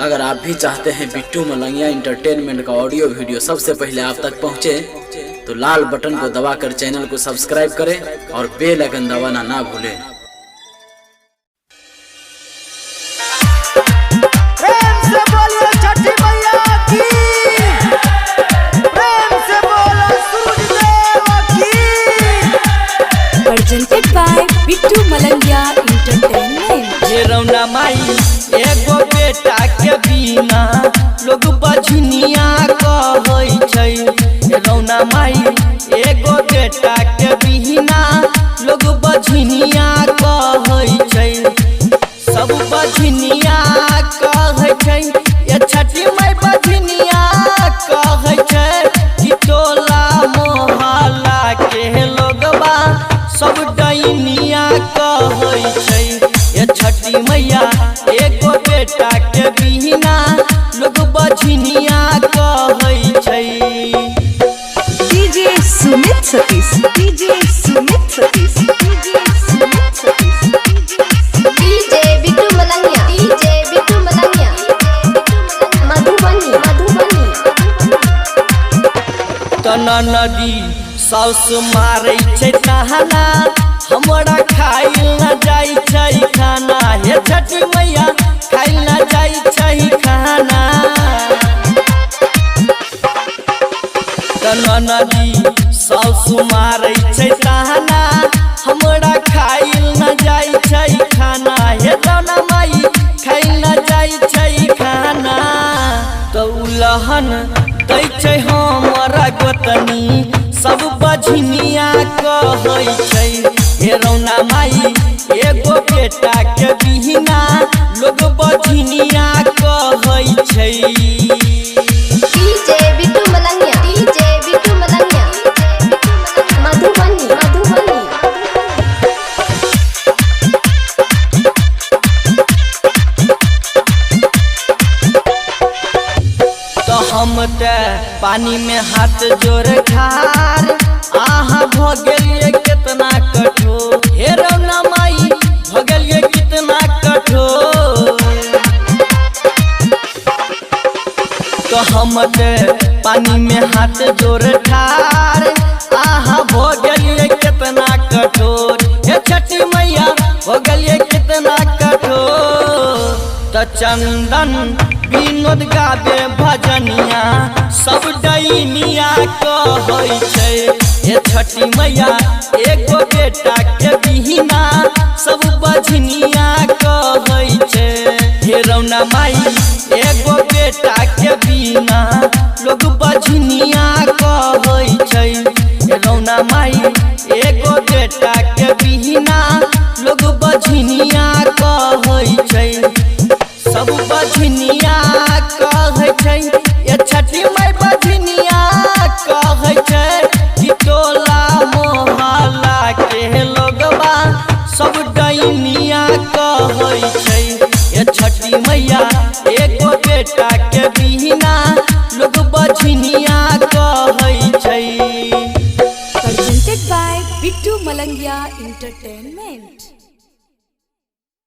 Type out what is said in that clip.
अगर आप भी चाहते हैं बिट्टू मलंगिया इंटरटेनमेंट का ऑडियो वीडियो सबसे पहले आप तक पहुंचे, तो लाल बटन को दबाकर चैनल को सब्सक्राइब करें और बेल आइकन दबाना ना भूलें। प्रेम से बोलो छठी मैया की, प्रेम से बोलो सूरज देव की। presented by Bittu Malangiya entertainment. ये रौना माई एगो बेटा के बिना लोग बजनिया कहै छै। ये रौना माई एगो बेटा के बिना लोग बजनिया कहै छै। सब बजनिया कहै छै, ये छठी माई बजनिया कहै छै। कि टोला मोहल्ला के लोगबा सब डैनिया कहै छै। ये छठी मैया एगो बेटा के बिना लोग बजनिया कहै छै। DJ Sumit Satish, DJ Sumit Satish, DJ Sumit Satish, DJ Bittu Malangiya, DJ Bittu Malangiya, Madhubani Madhubani. तना नदी साउस मारै छै तहना, हमरा खाइल न जाइ छै खाना। हे छठी मैया खाइल न जाइ छै खाना। तना नदी साउस मारै छै तहना, हमरा खाइल न जाइ छै खाना। हे तना माई खाइल न जाइ छै खाना। तो उलहन दै छै हमरा गोतनी सब बजनिया कहै छै। हे रौना माई एगो बेटा के बिना लोग बजनिया कहै छै। DJ Bittu Malangiya, DJ Bittu Malangiya, Madhubani Madhubani. तो हम ते पानी में हाथ जोड़ ठार, आहा भ गेलिए कितना कठोर। हे रौना माई भ गेलिए कितना कठोर। तो हम ते पानी में हाथ जोड़ ठार, आहा भ गेलिए कितना कठोर। हे छठी मैया हो गेलिए कितना कठोर। तो चंदन विनोद गावे भजनिया सब डैनिया कहै छै। हे छठी मैया एगो बेटा के बिना सब बजनिया कहै छै। हे रौना माई एगो बेटा के बिना लोग बजनिया कहै छै। हे रौना माई एगो बेटा के बिना लोग बजनिया कहै छै। सब बजनिया